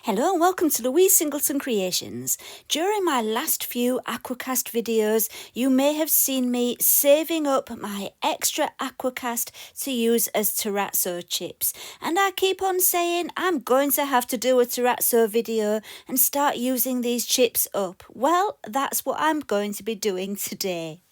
Hello and welcome to Louise Singleton Creations. During my last few Aqua Cast videos, you may have seen me saving up my extra Aqua Cast to use as Terrazzo chips. And I keep on saying I'm going to have to do a Terrazzo video and start using these chips up. Well, that's what I'm going to be doing today.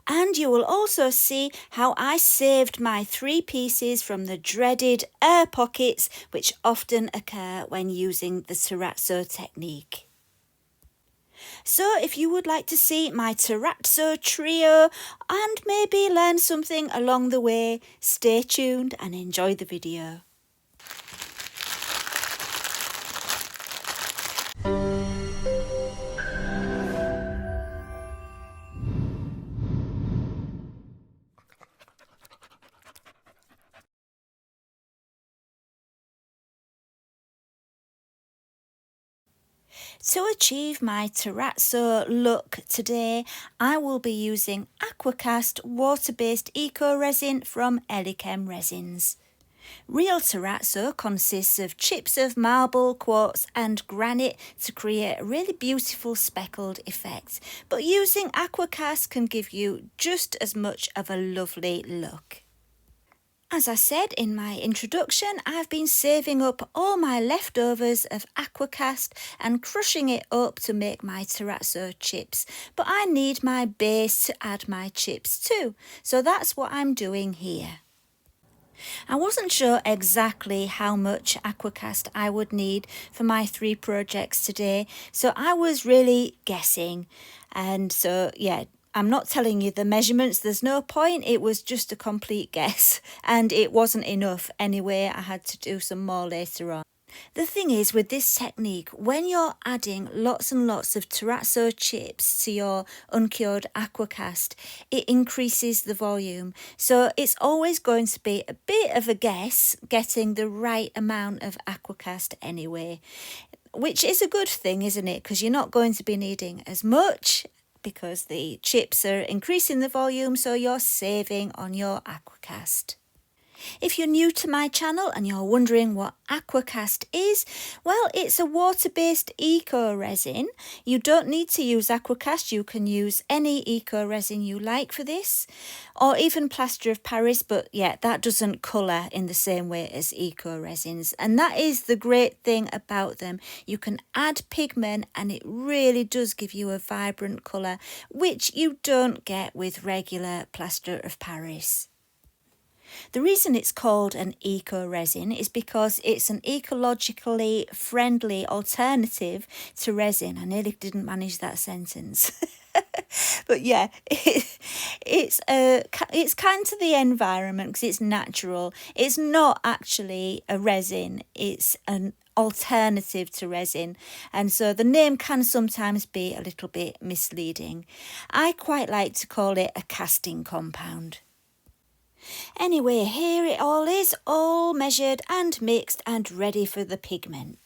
And you will also see how I saved my 3 pieces from the dreaded air pockets which often occur when using the Terrazzo technique. So if you would like to see my Terrazzo trio and maybe learn something along the way, stay tuned and enjoy the video. To achieve my Terrazzo look today, I will be using Aqua Cast water-based eco resin from Elichem Resins. Real Terrazzo consists of chips of marble, quartz and granite to create a really beautiful speckled effect, but using Aqua Cast can give you just as much of a lovely look. As I said in my introduction, I've been saving up all my leftovers of Aqua Cast and crushing it up to make my Terrazzo chips, but I need my base to add my chips to, so that's what I'm doing here. I wasn't sure exactly how much Aqua Cast I would need for my 3 projects today, so I was really guessing, and so yeah, I'm not telling you the measurements, there's no point, it was just a complete guess and it wasn't enough anyway, I had to do some more later on. The thing is with this technique, when you're adding lots and lots of Terrazzo chips to your uncured Aqua Cast, it increases the volume. So it's always going to be a bit of a guess getting the right amount of Aqua Cast anyway, which is a good thing, isn't it? Because you're not going to be needing as much because the chips are increasing the volume, so you're saving on your Aqua Cast. If you're new to my channel and you're wondering what Aqua Cast is, well, it's a water-based eco resin. You don't need to use Aqua Cast, you can use any eco resin you like for this, or even plaster of Paris, but yeah, that doesn't colour in the same way as eco resins. And that is the great thing about them. You can add pigment and it really does give you a vibrant colour, which you don't get with regular plaster of Paris. The reason it's called an eco resin is because it's an ecologically friendly alternative to resin. I nearly didn't manage that sentence. But yeah, it's kind to the environment because it's natural. It's not actually a resin, it's an alternative to resin, and so the name can sometimes be a little bit misleading. I quite like to call it a casting compound. Anyway, here it all is, all measured and mixed and ready for the pigment.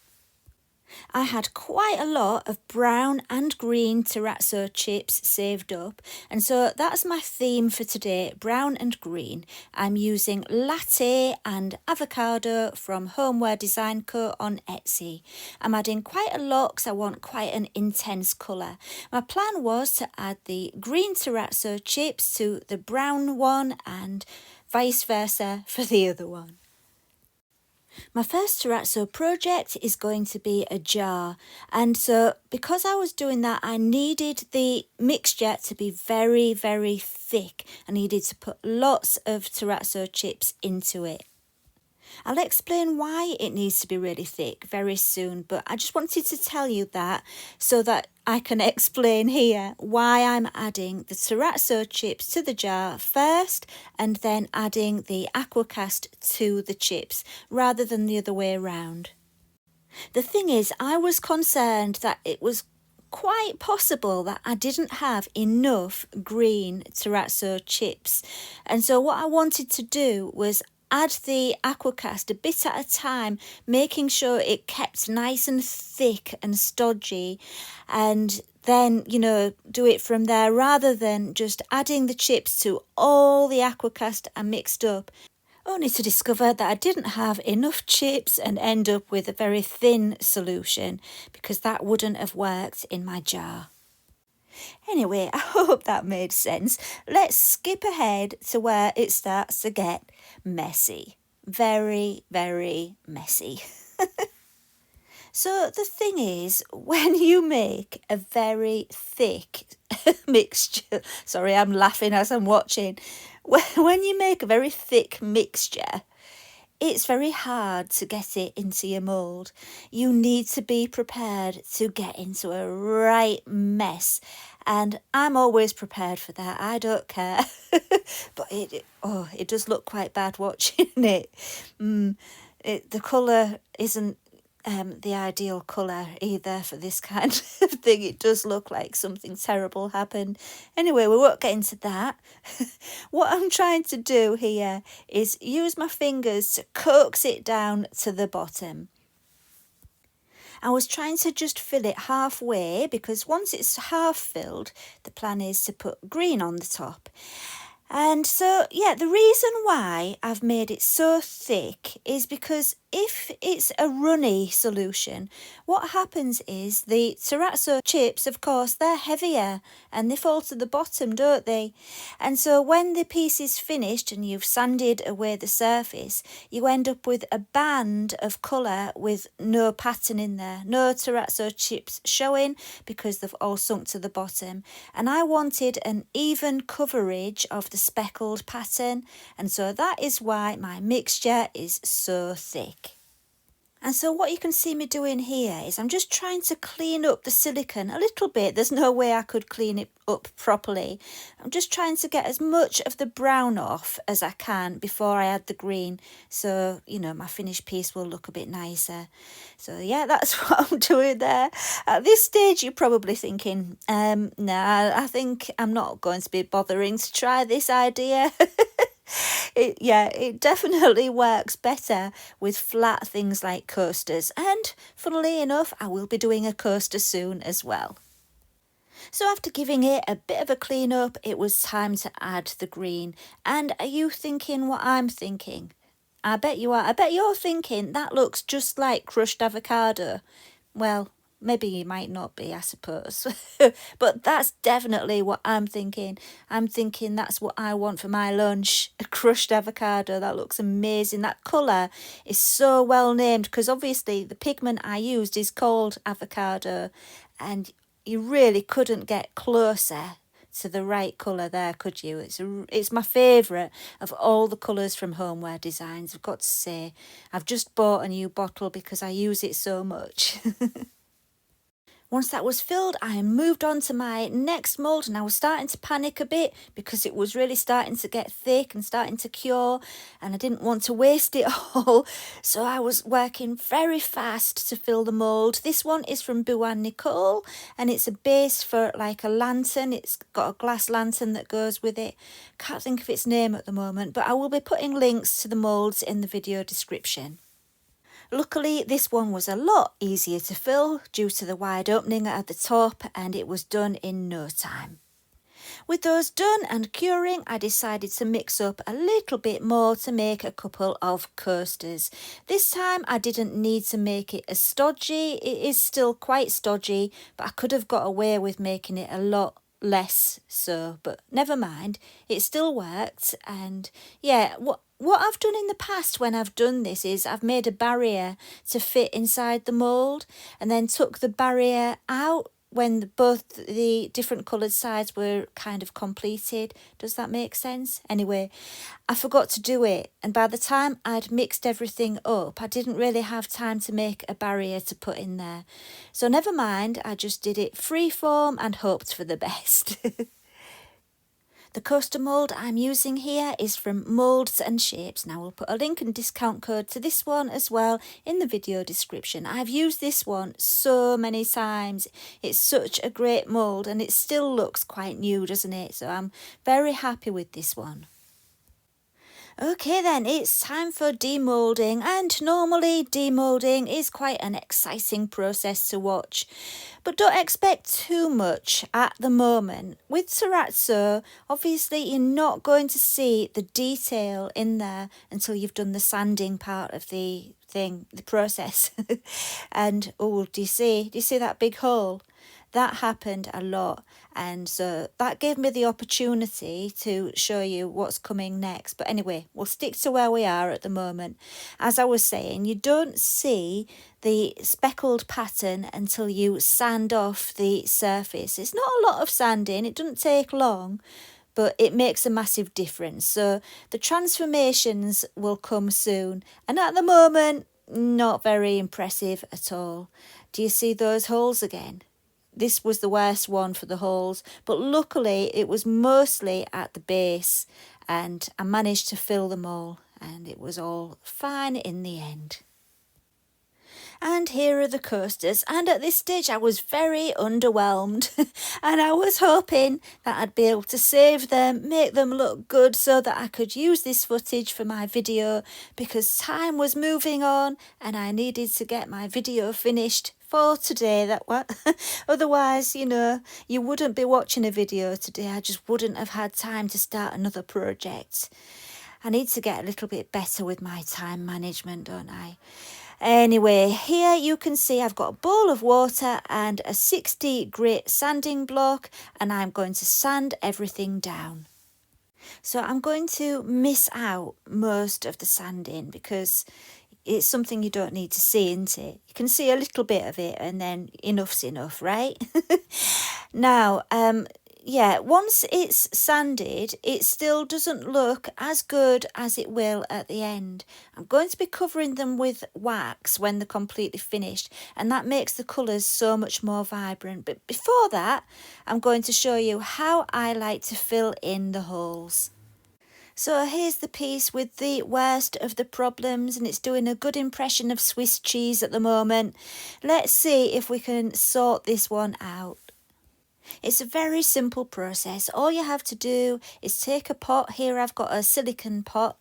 I had quite a lot of brown and green Terrazzo chips saved up, and so that's my theme for today, brown and green. I'm using latte and avocado from Homeware Design Co on Etsy. I'm adding quite a lot because I want quite an intense colour. My plan was to add the green Terrazzo chips to the brown one and vice versa for the other one. My first Terrazzo project is going to be a jar, and so because I was doing that I needed the mixture to be very, very thick. I needed to put lots of Terrazzo chips into it. I'll explain why it needs to be really thick very soon, but I just wanted to tell you that so that I can explain here why I'm adding the Terrazzo chips to the jar first and then adding the Aqua Cast to the chips rather than the other way around. The thing is, I was concerned that it was quite possible that I didn't have enough green Terrazzo chips, and so what I wanted to do was add the Aqua Cast a bit at a time, making sure it kept nice and thick and stodgy, and then, you know, do it from there rather than just adding the chips to all the Aqua Cast I mixed up, only to discover that I didn't have enough chips and end up with a very thin solution because that wouldn't have worked in my jar. Anyway, I hope that made sense. Let's skip ahead to where it starts to get messy. Very, very messy. So the thing is, when you make a very thick mixture, sorry, I'm laughing as I'm watching. When you make a very thick mixture, it's very hard to get it into your mould. You need to be prepared to get into a right mess. And I'm always prepared for that. I don't care. But it does look quite bad watching it. The colour isn't the ideal colour either for this kind of thing. It does look like something terrible happened. Anyway, we won't get into that. What I'm trying to do here is use my fingers to coax it down to the bottom. I was trying to just fill it halfway because once it's half filled, the plan is to put green on the top. And so, yeah, the reason why I've made it so thick is because if it's a runny solution, what happens is the Terrazzo chips, of course, they're heavier and they fall to the bottom, don't they? And so when the piece is finished and you've sanded away the surface, you end up with a band of colour with no pattern in there, no Terrazzo chips showing because they've all sunk to the bottom. And I wanted an even coverage of the speckled pattern, and so that is why my mixture is so thick. And so what you can see me doing here is I'm just trying to clean up the silicone a little bit. There's no way I could clean it up properly. I'm just trying to get as much of the brown off as I can before I add the green. So, you know, my finished piece will look a bit nicer. So, yeah, that's what I'm doing there. At this stage, you're probably thinking, nah, I think I'm not going to be bothering to try this idea. It definitely works better with flat things like coasters, and funnily enough I will be doing a coaster soon as well. So after giving it a bit of a clean up, it was time to add the green. And are you thinking what I'm thinking? I bet you are. I bet you're thinking that looks just like crushed avocado. Well, maybe you might not be, I suppose. But that's definitely what I'm thinking. I'm thinking that's what I want for my lunch. A crushed avocado. That looks amazing. That colour is so well named because obviously the pigment I used is called avocado. And you really couldn't get closer to the right colour there, could you? It's my favourite of all the colours from Homeware Designs. I've got to say, I've just bought a new bottle because I use it so much. Once that was filled, I moved on to my next mould, and I was starting to panic a bit because it was really starting to get thick and starting to cure, and I didn't want to waste it all. So I was working very fast to fill the mould. This one is from Buan Nicole, and it's a base for like a lantern. It's got a glass lantern that goes with it. Can't think of its name at the moment, but I will be putting links to the moulds in the video description. Luckily, this one was a lot easier to fill due to the wide opening at the top, and it was done in no time. With those done and curing, I decided to mix up a little bit more to make a couple of coasters. This time I didn't need to make it as stodgy. It is still quite stodgy, but I could have got away with making it a lot less so, but never mind, it still worked. And yeah, what I've done in the past when I've done this is I've made a barrier to fit inside the mould and then took the barrier out when both the different coloured sides were kind of completed. Does that make sense? Anyway, I forgot to do it, and by the time I'd mixed everything up, I didn't really have time to make a barrier to put in there. So never mind, I just did it freeform and hoped for the best. The coaster mould I'm using here is from Moulds and Shapes. Now we'll put a link and discount code to this one as well in the video description. I've used this one so many times. It's such a great mould and it still looks quite new, doesn't it? So I'm very happy with this one. Okay then, it's time for demolding, and normally demolding is quite an exciting process to watch. But don't expect too much at the moment. With Terrazzo, obviously you're not going to see the detail in there until you've done the sanding part of the process. And oh, do you see that big hole? That happened a lot, and so that gave me the opportunity to show you what's coming next. But anyway, we'll stick to where we are at the moment. As I was saying, you don't see the speckled pattern until you sand off the surface. It's not a lot of sanding, it doesn't take long, but it makes a massive difference. So the transformations will come soon, and at the moment, not very impressive at all. Do you see those holes again? This was the worst one for the holes, but luckily it was mostly at the base, and I managed to fill them all, and it was all fine in the end. And here are the coasters, and at this stage I was very underwhelmed and I was hoping that I'd be able to save them, make them look good so that I could use this footage for my video, because time was moving on and I needed to get my video finished for today. Otherwise, you wouldn't be watching a video today. I just wouldn't have had time to start another project. I need to get a little bit better with my time management, don't I? Anyway, here you can see I've got a bowl of water and a 60 grit sanding block, and I'm going to sand everything down. So I'm going to miss out most of the sanding because it's something you don't need to see, isn't it? You can see a little bit of it and then enough's enough, right? Now, once it's sanded, it still doesn't look as good as it will at the end. I'm going to be covering them with wax when they're completely finished, and that makes the colours so much more vibrant. But before that, I'm going to show you how I like to fill in the holes. So here's the piece with the worst of the problems, and it's doing a good impression of Swiss cheese at the moment. Let's see if we can sort this one out. It's a very simple process. All you have to do is take a pot. Here I've got a silicone pot,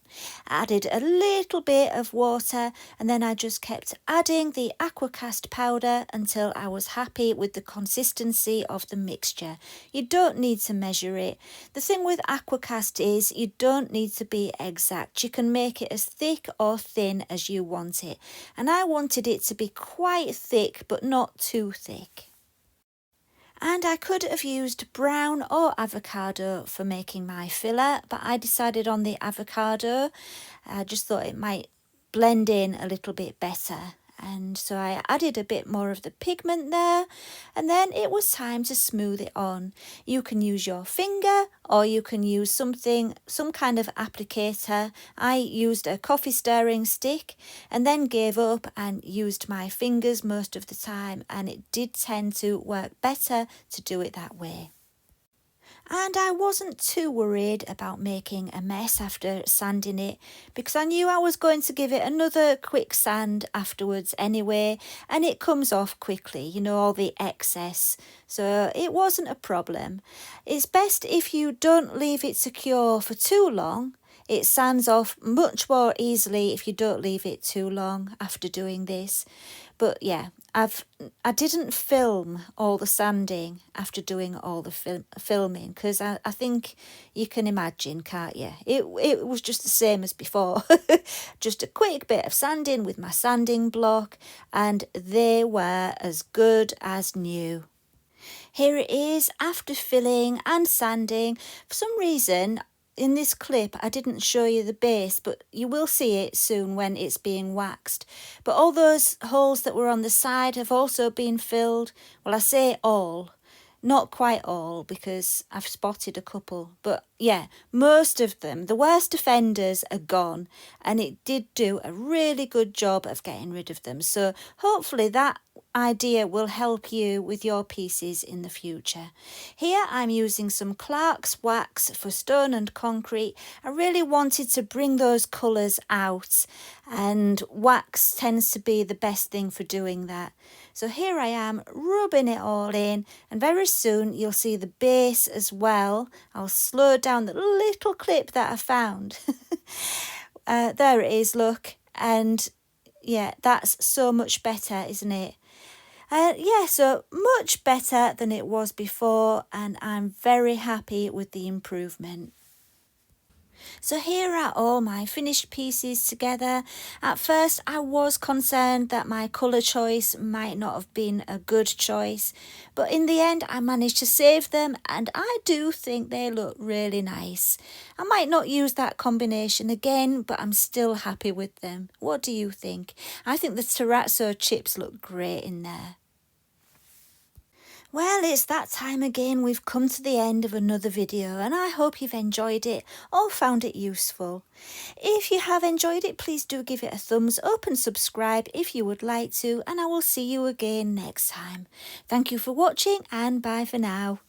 added a little bit of water, and then I just kept adding the Aqua Cast powder until I was happy with the consistency of the mixture. You don't need to measure it. The thing with Aqua Cast is you don't need to be exact. You can make it as thick or thin as you want it. And I wanted it to be quite thick, but not too thick. And I could have used brown or avocado for making my filler, but I decided on the avocado. I just thought it might blend in a little bit better. And so I added a bit more of the pigment there, and then it was time to smooth it on. You can use your finger or you can use some kind of applicator. I used a coffee stirring stick and then gave up and used my fingers most of the time, and it did tend to work better to do it that way. And I wasn't too worried about making a mess after sanding it, because I knew I was going to give it another quick sand afterwards anyway, and it comes off quickly, all the excess. So it wasn't a problem. It's best if you don't leave it to cure for too long. It sands off much more easily if you don't leave it too long after doing this. But yeah, I didn't film all the sanding after doing all the filming, because I think you can imagine, can't you? It was just the same as before. Just a quick bit of sanding with my sanding block, and they were as good as new. Here it is after filling and sanding. For some reason, in this clip, I didn't show you the base, but you will see it soon when it's being waxed. But all those holes that were on the side have also been filled. Well, I say all, not quite all, because I've spotted a couple. But yeah, most of them, the worst offenders, are gone. And it did do a really good job of getting rid of them. So hopefully that idea will help you with your pieces in the future. Here I'm using some Clark's wax for stone and concrete. I really wanted to bring those colours out, and wax tends to be the best thing for doing that. So here I am rubbing it all in, and very soon you'll see the base as well. I'll slow down the little clip that I found. There it is, look. And yeah, that's so much better, isn't it? Yeah, so much better than it was before, and I'm very happy with the improvement. So here are all my finished pieces together. At first I was concerned that my colour choice might not have been a good choice, but in the end I managed to save them, and I do think they look really nice. I might not use that combination again, but I'm still happy with them. What do you think? I think the Terrazzo chips look great in there. Well, it's that time again. We've come to the end of another video, and I hope you've enjoyed it or found it useful. If you have enjoyed it, please do give it a thumbs up and subscribe if you would like to, and I will see you again next time. Thank you for watching, and bye for now.